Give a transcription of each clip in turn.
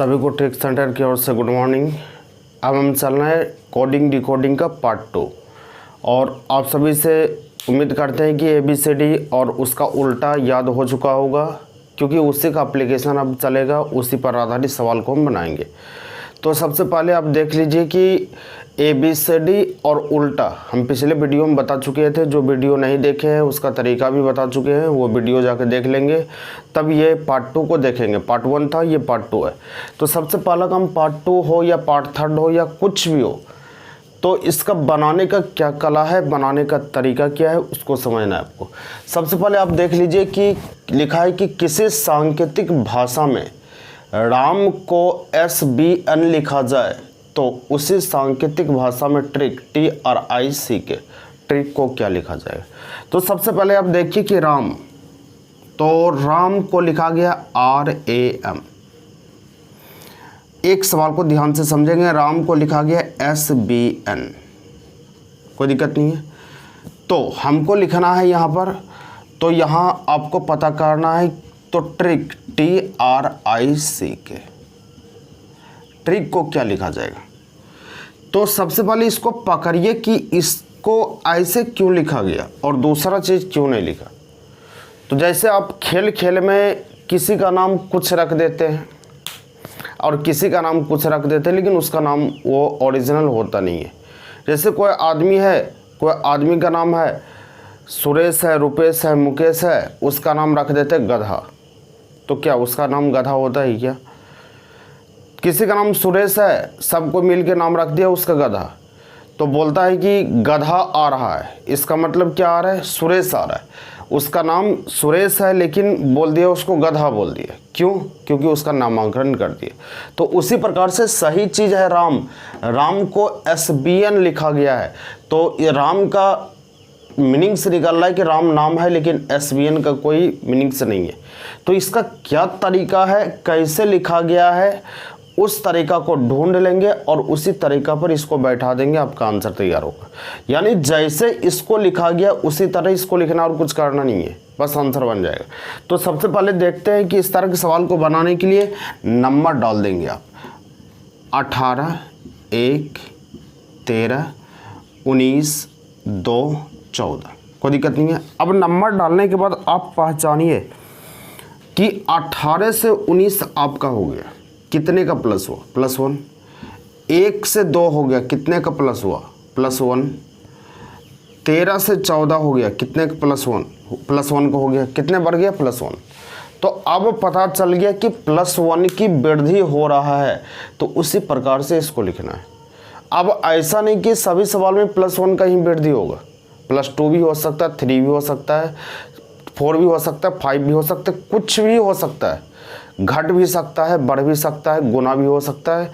सभी को trick centre की ओर से गुड मॉर्निंग। अब हम चल रहे हैं कोडिंग डिकोडिंग का पार्ट 2 और आप सभी से उम्मीद करते हैं कि ABCD और उसका उल्टा याद हो चुका होगा, क्योंकि उसी का एप्लीकेशन अब चलेगा, उसी पर आधारित सवाल को हम बनाएंगे। तो सबसे पहले आप देख लीजिए कि ABCD और उल्टा हम पिछले वीडियो में बता चुके थे। जो वीडियो नहीं देखे हैं उसका तरीका भी बता चुके हैं, वो वीडियो जाकर देख लेंगे, तब ये पार्ट 2 को देखेंगे। पार्ट 1 था, ये पार्ट 2 है। तो सबसे पहला काम पार्ट 2 हो या पार्ट 3 हो या कुछ भी हो, तो इसका बनाने का क्या कला है, बनाने का तरीका क्या है, उसको समझना है आपको। सबसे पहले आप देख लीजिए कि लिखा है कि किसी सांकेतिक भाषा में राम को SBN लिखा जाए तो उसी सांकेतिक भाषा में ट्रिक TRIC ट्रिक को क्या लिखा जाएगा। तो सबसे पहले आप देखिए कि राम, तो राम को लिखा गया RAM। एक सवाल को ध्यान से समझेंगे, राम को लिखा गया SBN, कोई दिक्कत नहीं है। तो हमको लिखना है यहाँ पर, तो यहाँ आपको पता करना है, तो ट्रिक TRIC ट्रिक को क्या लिखा जाएगा। तो सबसे पहले इसको पकड़िए कि इसको ऐसे क्यों लिखा गया और दूसरा चीज़ क्यों नहीं लिखा। तो जैसे आप खेल खेल में किसी का नाम कुछ रख देते हैं और किसी का नाम कुछ रख देते हैं, लेकिन उसका नाम वो ओरिजिनल होता नहीं है। जैसे कोई आदमी है, कोई आदमी का नाम है सुरेश है, रुपेश है, मुकेश है, उसका नाम रख देते गधा, तो क्या उसका नाम गधा होता है क्या। किसी का नाम सुरेश है, सबको मिल के नाम रख दिया उसका गधा, तो बोलता है कि गधा आ रहा है, इसका मतलब क्या आ रहा है, सुरेश आ रहा है। उसका नाम सुरेश है लेकिन बोल दिया उसको गधा बोल दिया, क्यों, क्योंकि उसका नामांकन कर दिया। तो उसी प्रकार से सही चीज़ है राम, राम को SBN लिखा गया है, तो ये राम का मीनिंग से निकल रहा है कि राम नाम है लेकिन SBN का कोई मीनिंग से नहीं है। तो इसका क्या तरीका है, कैसे लिखा गया है, उस तरीका को ढूंढ लेंगे और उसी तरीका पर इसको बैठा देंगे, आपका आंसर तैयार होगा। यानी जैसे इसको लिखा गया उसी तरह इसको लिखना, और कुछ करना नहीं है, बस आंसर बन जाएगा। तो सबसे पहले देखते हैं कि इस तरह के सवाल को बनाने के लिए नंबर डाल देंगे आप 18, 1, 13, 19, 2, 14, कोई दिक्कत नहीं है। अब नंबर डालने के बाद आप पहचानिए कि 18 से 19 आपका हो गया, कितने का प्लस हुआ, +1। 1 से 2 हो गया, कितने का प्लस हुआ, +1। 13 से 14 हो गया, कितने का +1 का हो गया, कितने बढ़ गया, +1। तो अब पता चल गया कि +1 की वृद्धि हो रहा है, तो उसी प्रकार से इसको लिखना है। अब ऐसा नहीं कि सभी सवाल में +1 का ही वृद्धि होगा, +2 भी हो सकता है, 3 भी हो सकता है, 4 भी हो सकता है, 5 भी हो सकता है, कुछ भी हो सकता है, घट भी सकता है, बढ़ भी सकता है, गुना भी हो सकता है।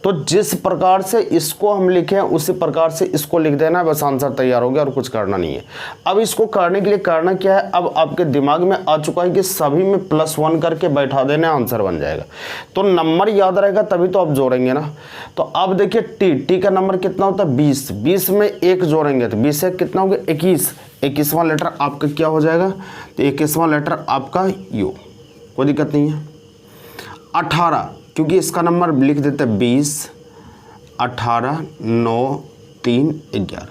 तो जिस प्रकार से इसको हम लिखें उसी प्रकार से इसको लिख देना है, बस आंसर तैयार हो गया और कुछ करना नहीं है। अब इसको करने के लिए करना क्या है, अब आपके दिमाग में आ चुका है कि सभी में +1 करके बैठा देना, आंसर बन जाएगा। तो नंबर याद रहेगा तभी तो आप जोड़ेंगे ना। तो अब देखिए टी का नंबर कितना होता है, 20, 20 में 1 जोड़ेंगे तो 20 से कितना हो गया, 21, 21वां लेटर आपका क्या हो जाएगा, तो 21वां लेटर आपका U, कोई दिक्कत नहीं है। 18, क्योंकि इसका नंबर लिख देते हैं 20, 18, 9, 3, 11,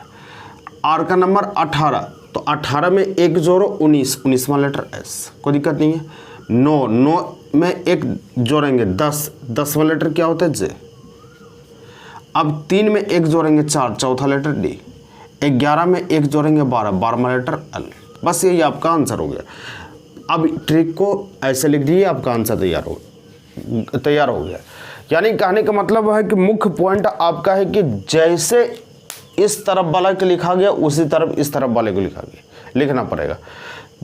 R का नंबर 18, तो 18 में 1 जोड़ो 19, 19वां लेटर S, कोई दिक्कत नहीं है। 9 में 1 जोड़ेंगे 10, 10वां लेटर क्या होता है J। अब 3 में 1 जोड़ेंगे 4, चौथा लेटर D। 11 में 1 जोड़ेंगे 12, 12वां लेटर L। बस यही आपका आंसर हो गया। अब ट्रिक को ऐसे लिख दीजिए, आपका आंसर तैयार हो गया। यानी कहने का मतलब है कि मुख्य पॉइंट आपका है कि जैसे इस तरफ वाला को लिखा गया उसी तरफ इस तरफ वाले को लिखना पड़ेगा।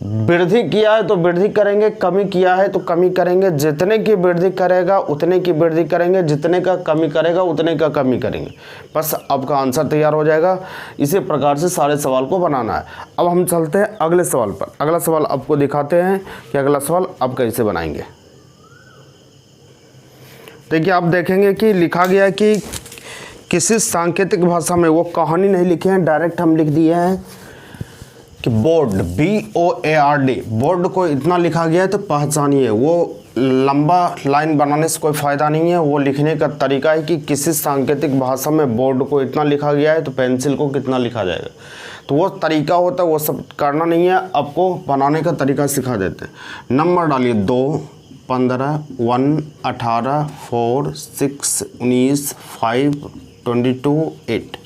वृद्धि किया है तो वृद्धि करेंगे, कमी किया है तो कमी करेंगे। जितने की वृद्धि करेगा उतने की वृद्धि करेंगे, जितने का कमी करेगा उतने का कमी करेंगे, बस आपका आंसर तैयार हो जाएगा। इसी प्रकार से सारे सवाल को बनाना है। अब हम चलते हैं अगले सवाल पर। अगला सवाल आपको दिखाते हैं कि अगला सवाल आप कैसे बनाएंगे। देखिए आप देखेंगे कि लिखा गया है कि किसी सांकेतिक भाषा में, वो कहानी नहीं लिखे हैं, डायरेक्ट हम लिख दिए हैं कि बोर्ड, BOARD, बोर्ड को इतना लिखा गया है तो पहचानिए। वो लंबा लाइन बनाने से कोई फ़ायदा नहीं है, वो लिखने का तरीका है कि किसी सांकेतिक भाषा में बोर्ड को इतना लिखा गया है तो पेंसिल को कितना लिखा जाएगा, तो वो तरीका होता है, वो सब करना नहीं है, आपको बनाने का तरीका सिखा देते हैं। नंबर डालिए 2, 15, 1, 18, 4, 6, 19, 5, 22, 8।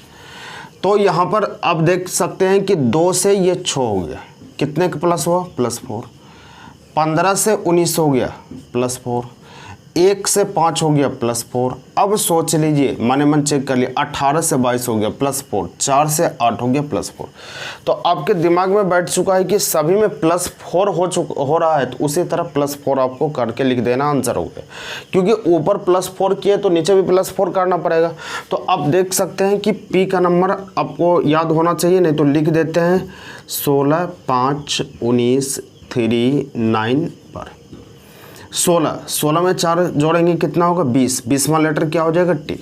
तो यहाँ पर आप देख सकते हैं कि 2 से ये 6 हो गया, कितने का प्लस हुआ, +4। 15 से 19 हो गया, +4। 1 से 5 हो गया, +4। अब सोच लीजिए, मने मन चेक कर लिए, 18 से 22 हो गया, +4। 4 से 8 हो गया, +4। तो आपके दिमाग में बैठ चुका है कि सभी में +4 हो रहा है, तो उसी तरह +4 आपको करके लिख देना, आंसर हो गया। क्योंकि ऊपर +4 किए तो नीचे भी +4 करना पड़ेगा। तो आप देख सकते हैं कि P का नंबर आपको याद होना चाहिए, नहीं तो लिख देते हैं 16, 5, 19, 3, 9 पर 16 में 4 जोड़ेंगे कितना होगा, 20। 20वां लेटर क्या हो जाएगा, T।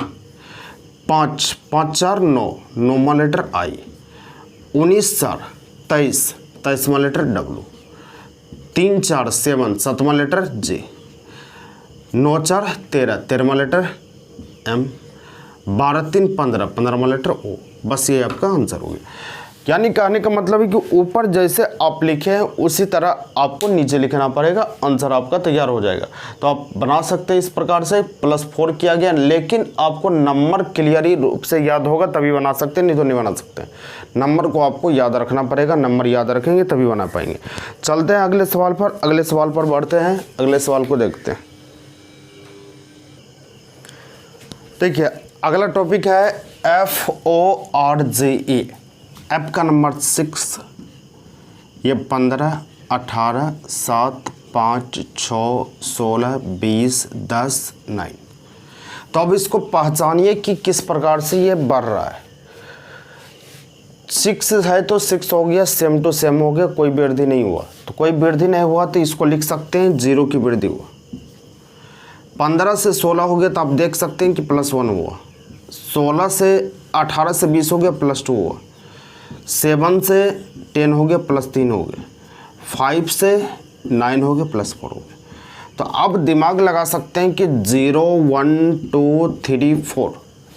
5, 5 4 9, 9वां लेटर I। 19 4 23, 23वां लेटर W। 3 4 7, 7वां लेटर J। 9 4 13, 13वां लेटर M। 12 3 15, 15वां लेटर O। बस ये आपका आंसर हो गया। यानी कहने का मतलब है कि ऊपर जैसे आप लिखे हैं उसी तरह आपको नीचे लिखना पड़ेगा, आंसर आपका तैयार हो जाएगा। तो आप बना सकते हैं इस प्रकार से, +4 किया गया, लेकिन आपको नंबर क्लियरली रूप से याद होगा तभी बना सकते हैं, नहीं तो नहीं बना सकते। नंबर को आपको याद रखना पड़ेगा, नंबर याद रखेंगे तभी बना पाएंगे। चलते हैं अगले सवाल पर, अगले सवाल पर बढ़ते हैं, अगले सवाल को देखते हैं। देखिए अगला टॉपिक है FORGE। ऐप का नंबर 6, ये 15, 18, 7, 5, 6, 16, 20, 10, 9। तो अब इसको पहचानिए कि किस प्रकार से ये बढ़ रहा है। 6 है तो 6 हो गया, सेम टू सेम हो गया, कोई वृद्धि नहीं हुआ। तो कोई वृद्धि नहीं हुआ तो इसको लिख सकते हैं 0 की वृद्धि हुआ। 15 से 16 हो गया तो आप देख सकते हैं कि +1 हुआ। 16 से 18 से 20 हो गया, +2 हुआ। 7 से 10 हो गया, +3 हो गया। 5 से 9 हो गया, +4 हो गया। तो अब दिमाग लगा सकते हैं कि 0 1 2 3 4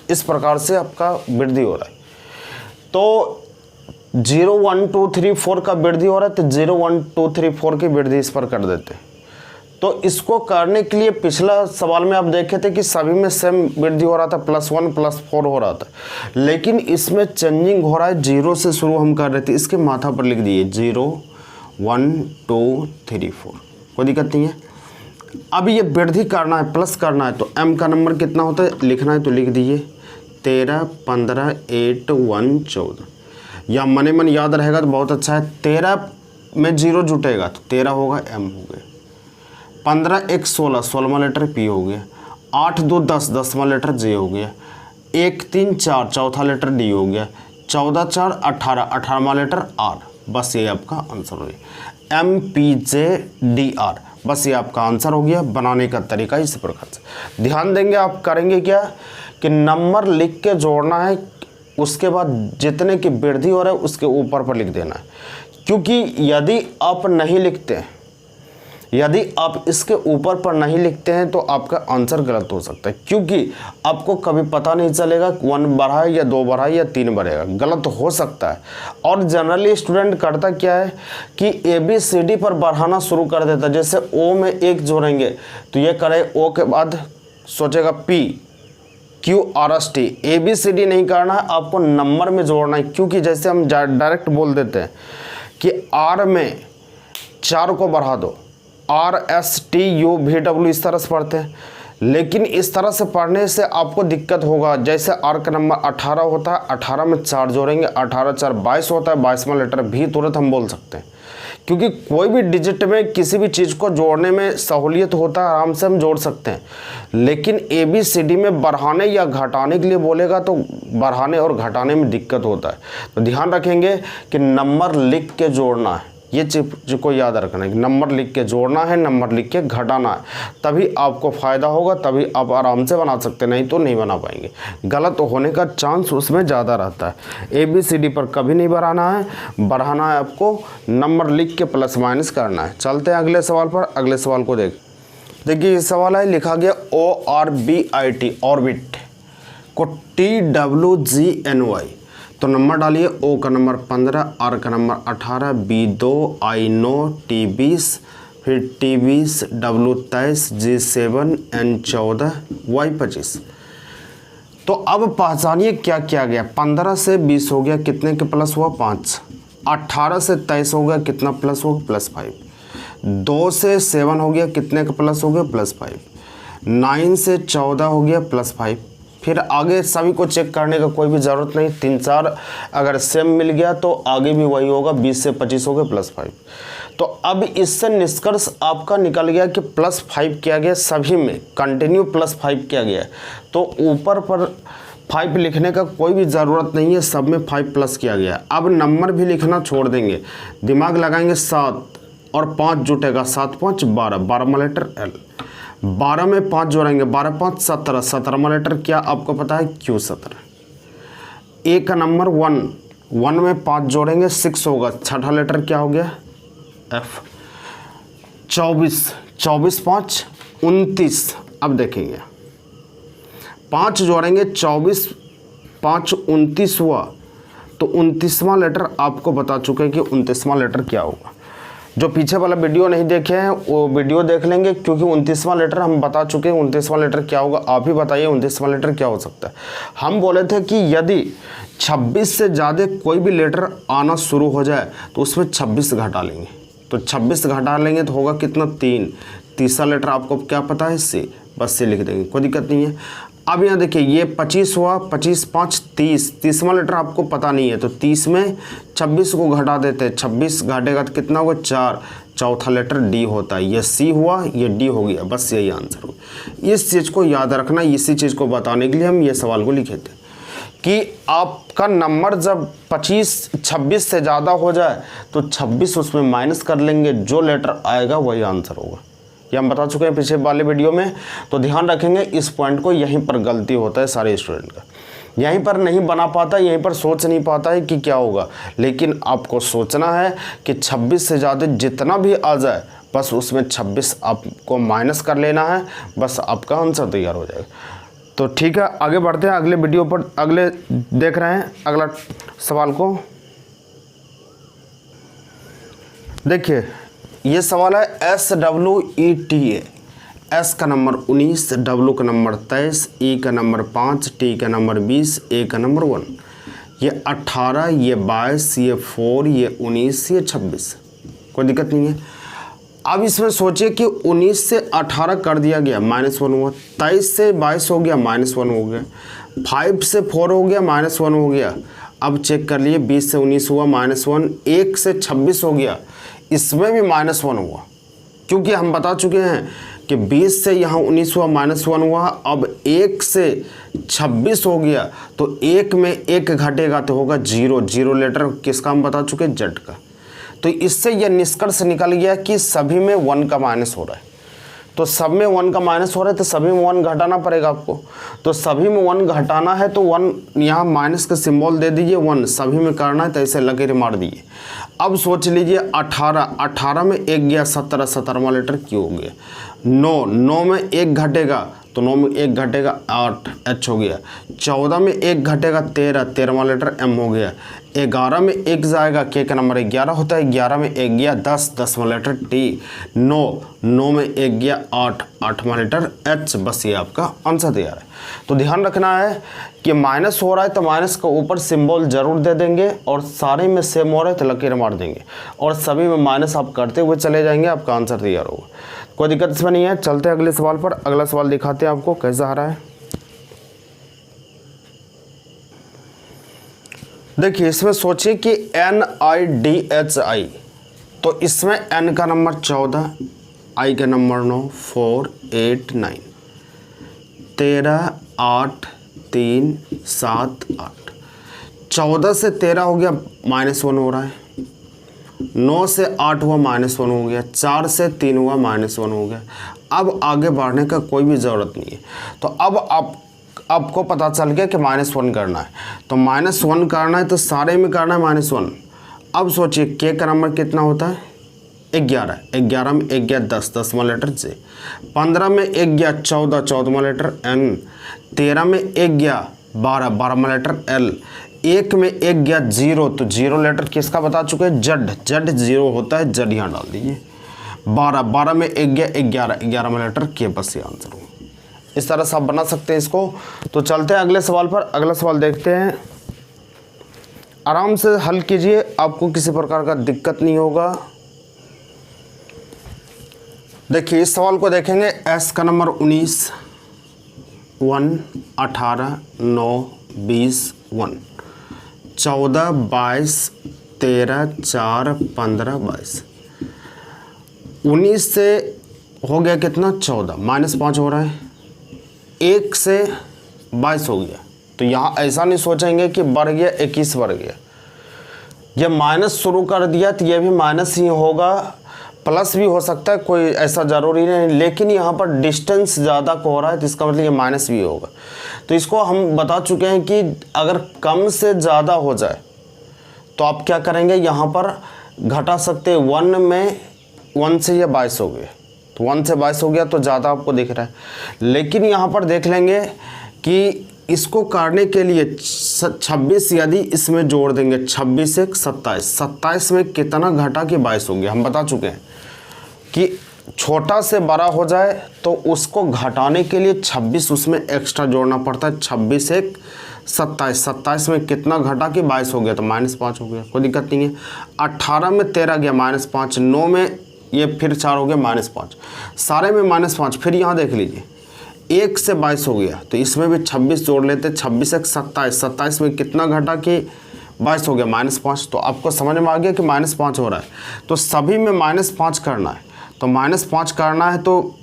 इस प्रकार से आपका वृद्धि हो रहा है। तो 0 1 2 3 4 का वृद्धि हो रहा है, तो 0 1 2 3 4 की वृद्धि इस पर कर देते हैं। तो इसको करने के लिए पिछला सवाल में आप देखे थे कि सभी में सेम वृद्धि हो रहा था, +1 +4 हो रहा था, लेकिन इसमें चेंजिंग हो रहा है। 0 से शुरू हम कर रहे थे, इसके माथा पर लिख दिए 0 1 2 3 4, कोई दिक्कत नहीं है। अब ये वृद्धि करना है, प्लस करना है, तो M का नंबर कितना होता है लिखना है, तो लिख दीजिए 13 15 8 1 14, या मने मन याद रहेगा तो बहुत अच्छा है। 13 में 0 जुटेगा तो 13 होगा, M हो गया। 15 1 16, 16वां लेटर P हो गया। 8 2 10, 10वां लेटर J हो गया। 1 3 4, चौथा लेटर D हो गया। 14 4 18, 18वां लेटर R। बस ये आपका आंसर हो गया, MPJDR। बस ये आपका आंसर हो गया। बनाने का तरीका इस प्रकार से ध्यान देंगे। आप करेंगे क्या कि नंबर लिख के जोड़ना है, उसके बाद जितने की वृद्धि हो रहा है उसके ऊपर पर लिख देना है। क्योंकि यदि आप नहीं लिखते हैं, यदि आप इसके ऊपर पर नहीं लिखते हैं तो आपका आंसर गलत हो सकता है, क्योंकि आपको कभी पता नहीं चलेगा 1 बढ़ा है या 2 बढ़ा है या 3 बढ़ेगा, गलत हो सकता है। और जनरली स्टूडेंट करता क्या है कि ABCD पर बढ़ाना शुरू कर देता है। जैसे O में 1 जोड़ेंगे तो ये करे, O के बाद सोचेगा P Q R S T। ABCD नहीं करना है, आपको नंबर में जोड़ना है। क्योंकि जैसे हम डायरेक्ट बोल देते हैं कि R में 4 को बढ़ा दो, RSTUVW इस तरह से पढ़ते हैं, लेकिन इस तरह से पढ़ने से आपको दिक्कत होगा। जैसे R का नंबर 18 होता है, 18 में 4 जोड़ेंगे, 18 4 22 होता है, 22वां लेटर भी तुरंत हम बोल सकते हैं। क्योंकि कोई भी डिजिट में किसी भी चीज़ को जोड़ने में सहूलियत होता है, आराम से हम जोड़ सकते हैं। लेकिन ABCD में बढ़ाने या घटाने के लिए बोलेगा तो बढ़ाने और घटाने में दिक्कत होता है। तो ध्यान रखेंगे कि नंबर लिख के जोड़ना है, ये चीज़ को याद रखना है, नंबर लिख के जोड़ना है, नंबर लिख के घटाना है, तभी आपको फ़ायदा होगा, तभी आप आराम से बना सकते, नहीं तो नहीं बना पाएंगे। गलत होने का चांस उसमें ज़्यादा रहता है। ABCD पर कभी नहीं बढ़ाना है, बढ़ाना है आपको नंबर लिख के प्लस माइनस करना है। चलते हैं अगले सवाल पर। अगले सवाल को देखिए, ये सवाल है, लिखा गया ORBIT ऑर्बिट को TWGNY, तो नंबर डालिए। O का नंबर 15, R का नंबर 18, B 2, I 9, T 20, फिर T 20, W 23, G 7, N 14, Y 25। तो अब पहचानिए क्या किया गया। 15 से 20 हो गया, कितने के प्लस हुआ 5। 18 से 23 हो गया, कितना प्लस हुआ +5। 2 से 7 हो गया, कितने का प्लस हो गया +5। 9 से 14 हो गया +5। फिर आगे सभी को चेक करने का कोई भी ज़रूरत नहीं, 3 4 अगर सेम मिल गया तो आगे भी वही होगा। 20 से 25 हो गया +5। तो अब इससे निष्कर्ष आपका निकल गया कि +5 किया गया, सभी में कंटिन्यू +5 किया गया। तो ऊपर पर 5 लिखने का कोई भी ज़रूरत नहीं है, सब में 5 प्लस किया गया। अब नंबर भी लिखना छोड़ देंगे, दिमाग लगाएंगे। 7 और 5 जुटेगा, 7 5 12, 12 में लेटर L। 12 में 5 जोड़ेंगे, 12 5 17, 17 में लेटर क्या आपको पता है Q17। A का नंबर 1, 1 में 5 जोड़ेंगे 6 होगा, छठा लेटर क्या हो गया F। 24, 24 5 29। अब देखेंगे 5 जोड़ेंगे, 24 5 29 हुआ, तो 29वां लेटर आपको बता चुके हैं कि 29वां लेटर क्या होगा। जो पीछे वाला वीडियो नहीं देखे हैं वो वीडियो देख लेंगे, क्योंकि 29वां लेटर हम बता चुके हैं। 29वां लेटर क्या होगा, आप ही बताइए 29वां लेटर क्या हो सकता है। हम बोले थे कि यदि 26 से ज़्यादा कोई भी लेटर आना शुरू हो जाए तो उसमें 26 घटा लेंगे, तो 26 घटा लेंगे तो होगा कितना 3। तीसरा लेटर आपको क्या पता है C, बस C लिख देंगे, कोई दिक्कत नहीं है। अब यहाँ देखिए ये 25 हुआ, 25 5 30, 30वां लेटर आपको पता नहीं है, तो 30 में 26 को घटा देते हैं, 26 घटेगा तो कितना होगा 4। चौथा लेटर D होता है, ये C हुआ, ये D हो गया, बस यही आंसर हुआ। इस चीज़ को याद रखना, इसी चीज़ को बताने के लिए हम ये सवाल को लिखे थे कि आपका नंबर जब 26 से ज़्यादा हो जाए तो 26 उसमें माइनस कर लेंगे, जो लेटर आएगा वही आंसर होगा। ये हम बता चुके हैं पिछले वाले वीडियो में, तो ध्यान रखेंगे इस पॉइंट को। यहीं पर गलती होता है सारे स्टूडेंट का, यहीं पर नहीं बना पाता, यहीं पर सोच नहीं पाता है कि क्या होगा। लेकिन आपको सोचना है कि 26 से ज़्यादा जितना भी आ जाए बस उसमें 26 आपको माइनस कर लेना है, बस आपका आंसर तैयार हो जाएगा। तो ठीक है, आगे बढ़ते हैं अगले वीडियो पर। अगले देख रहे हैं अगला सवाल को। देखिए ये सवाल है SWETA। S का नंबर 19, W का नंबर 23, E का नंबर 5, T का नंबर 20, A का नंबर 1। ये 18, ये 22, ये 4, ये 19, ये 26, कोई दिक्कत नहीं है। अब इसमें सोचिए कि 19 से 18 कर दिया गया, -1 हुआ। 23 से 22 हो गया, -1 हो गया। 5 से 4 हो गया, -1 हो गया। अब चेक कर लिए, 20 से 19 हुआ, -1। 1 से 26 हो गया, इसमें भी -1 हुआ, क्योंकि हम बता चुके हैं कि 20 से यहाँ 19 हुआ, -1 हुआ। अब 1 से 26 हो गया, तो 1 में 1 घटेगा तो होगा 0। 0 लेटर किसका हम बता चुके हैं, Z का। तो इससे यह निष्कर्ष निकल गया कि सभी में 1 का माइनस हो रहा है। तो सब में 1 का माइनस हो रहा है, तो सभी में 1 घटाना पड़ेगा आपको। तो सभी में 1 घटाना है तो 1 यहाँ माइनस का सिंबल दे दीजिए, 1 सभी में करना है तो ऐसे लकीर मार दीजिए। अब सोच लीजिए 18 में 1 गया, 17, 17वां लेटर Q हो गया। 9 में 1 घटेगा तो 9 में 1 घटेगा 8, H हो गया। 14 में 1 घटेगा 13, 13वां लेटर M हो गया। 11 में 1 जाएगा, K का नंबर 11 होता है, 11 में 1 गया 10, 10वां लेटर T। 9 में 1 गया 8, 8वां लेटर H। बस ये आपका आंसर तैयार है। तो ध्यान रखना है कि माइनस हो रहा है तो माइनस का ऊपर सिंबल जरूर दे देंगे, और सारे में सेम हो रहा है तो लकीर मार देंगे, और सभी में माइनस आप करते हुए चले जाएंगे, आपका आंसर तैयार होगा। कोई दिक्कत इसमें नहीं है। चलते हैं अगले सवाल पर। अगला सवाल दिखाते हैं आपको कैसा आ रहा है। देखिए इसमें सोचिए कि NIDHI, तो इसमें N का नंबर 14, I का नंबर 9, 4 8 9, 13 8 3 7 8। 14 से 13 हो गया, -1 हो रहा है। 9 से 8 हुआ -1 हो गया, 4 से 3 हुआ -1 हो गया। अब आगे बढ़ने का कोई भी ज़रूरत नहीं है। तो अब आपको पता चल गया कि -1 करना है, तो -1 करना है तो सारे में करना है -1। अब सोचिए के का नंबर कितना होता है 11, 11 में 1 गया 10, 10 लीटर से, 15 में 1 गया 14, 14 लीटर n, 13 में 1 गया 12, 12 लीटर l, 1 में 1 गया 0, तो 0 लीटर किसका बता चुके हैं जड, जड 0 होता है, जड यहाँ डाल दीजिए। 12, 12 में 1 गया 11, 11 लीटर के, बस ये आंसर हो। इस तरह से आप बना सकते हैं इसको। तो चलते हैं अगले सवाल पर। अगला सवाल देखते हैं, आराम से हल कीजिए, आपको किसी प्रकार का दिक्कत नहीं होगा। देखिए इस सवाल को देखेंगे, एस का नंबर 19, 1, 18, 9, 20, 1, 14, 22, 13, 4, 15, 22, 19 से हो गया कितना 14, -5 हो रहा है, 1 से 22 हो गया। तो यहाँ ऐसा नहीं सोचेंगे कि बढ़ गया 21 बढ़ गया, ये माइनस शुरू कर दिया तो ये भी माइनस ही होगा, प्लस भी हो सकता है, कोई ऐसा ज़रूरी नहीं, लेकिन यहाँ पर डिस्टेंस ज़्यादा को हो रहा है तो इसका मतलब ये माइनस भी होगा। तो इसको हम बता चुके हैं कि अगर कम से ज़्यादा हो जाए तो आप क्या करेंगे, यहाँ पर घटा सकते हैं। 1 में 1 से ये 22 हो गए, तो 1 से 22 हो गया तो ज़्यादा आपको दिख रहा है, लेकिन यहाँ पर देख लेंगे कि इसको करने के लिए 26 यदि इसमें जोड़ देंगे, 26 से 27, 27 में कितना घटा कि 22 हो गया। हम बता चुके हैं कि छोटा से बड़ा हो जाए तो उसको घटाने के लिए 26 उसमें एक्स्ट्रा जोड़ना पड़ता है। 26 से 27, 27 में कितना घटा कि 22 हो गया, तो -5 हो गया, कोई दिक्कत नहीं है। 18 में 13 गया -5, 9 में ये फिर 4 हो गया -5, सारे में -5। फिर यहाँ देख लीजिए 1 से 22 हो गया, तो इसमें भी 26 जोड़ लेते, 26 से 27, 27 में कितना घटा कि 22 हो गया -5। तो आपको समझ में आ गया कि -5 हो रहा है, तो सभी में -5 करना है, तो -5 करना है। तो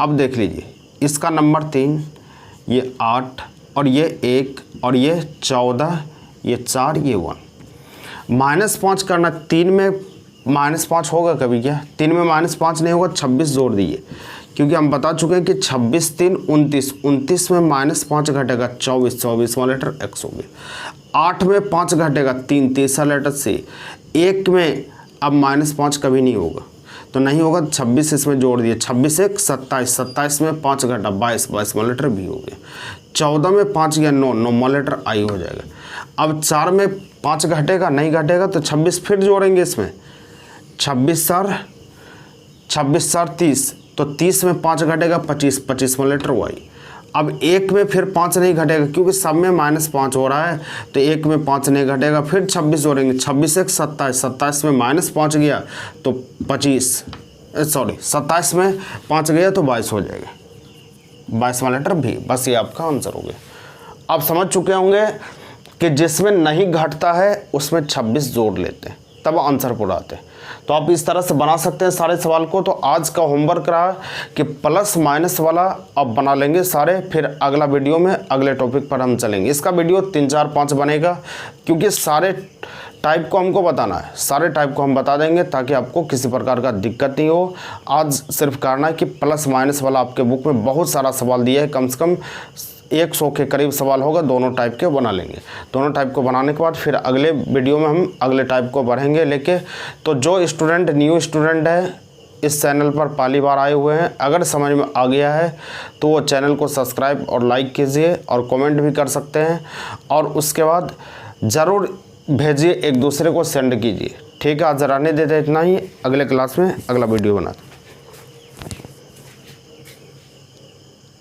अब देख लीजिए इसका नंबर 3, ये 8 और ये 1 और ये 14, ये 4, ये 1, -5 करना। 3 में -5 होगा कभी क्या, 3 में -5 नहीं होगा, 26 जोड़ दीजिए, क्योंकि हम बता चुके हैं कि 26, 3, 29, 29 में -5 घटेगा 24, 24 लीटर x हो गया। 8 में 5 घटेगा 3, 3 लीटर से, 1 में अब -5 कभी नहीं होगा, तो नहीं होगा, 26 इसमें जोड़ दिए, 26 से 27, 27 में 5 घटा 22, 22 लीटर भी हो गया। 14 में 5 गया 9, 9 लीटर आई हो जाएगा। अब 4 में 5 घटेगा, नहीं घटेगा तो 26 फिर जोड़ेंगे इसमें, 26 4 30, तो 30 में 5 घटेगा 25, 25 लीटर वाई। अब 1 में फिर 5 नहीं घटेगा, क्योंकि सब में -5 हो रहा है, तो 1 में 5 नहीं घटेगा, फिर 26 जोड़ेंगे, 26 से 27, 27 में -5 गया तो 27 में 5 गया तो 22 हो जाएगा, 22 लीटर भी। बस ये आपका आंसर हो गया। आप समझ चुके होंगे कि जिसमें नहीं घटता है उसमें 26 जोड़ लेते हैं, तब आंसर पूरा आते हैं। तो आप इस तरह से बना सकते हैं सारे सवाल को। तो आज का होमवर्क रहा कि प्लस माइनस वाला आप बना लेंगे सारे, फिर अगला वीडियो में अगले टॉपिक पर हम चलेंगे। इसका वीडियो 3, 4, 5 बनेगा, क्योंकि सारे टाइप को हमको बताना है, सारे टाइप को हम बता देंगे ताकि आपको किसी प्रकार का दिक्कत नहीं हो। आज सिर्फ करना है कि प्लस माइनस वाला आपके बुक में बहुत सारा सवाल दिया है, कम से कम 100 के करीब सवाल होगा, दोनों टाइप के बना लेंगे। दोनों टाइप को बनाने के बाद फिर अगले वीडियो में हम अगले टाइप को बढ़ेंगे लेके। तो जो स्टूडेंट न्यू स्टूडेंट है इस चैनल पर पहली बार आए हुए हैं, अगर समझ में आ गया है तो वो चैनल को सब्सक्राइब और लाइक कीजिए और कमेंट भी कर सकते हैं, और उसके बाद ज़रूर भेजिए, एक दूसरे को सेंड कीजिए। ठीक है, आज रहने देते इतना ही, अगले क्लास में अगला वीडियो बनाते हैं।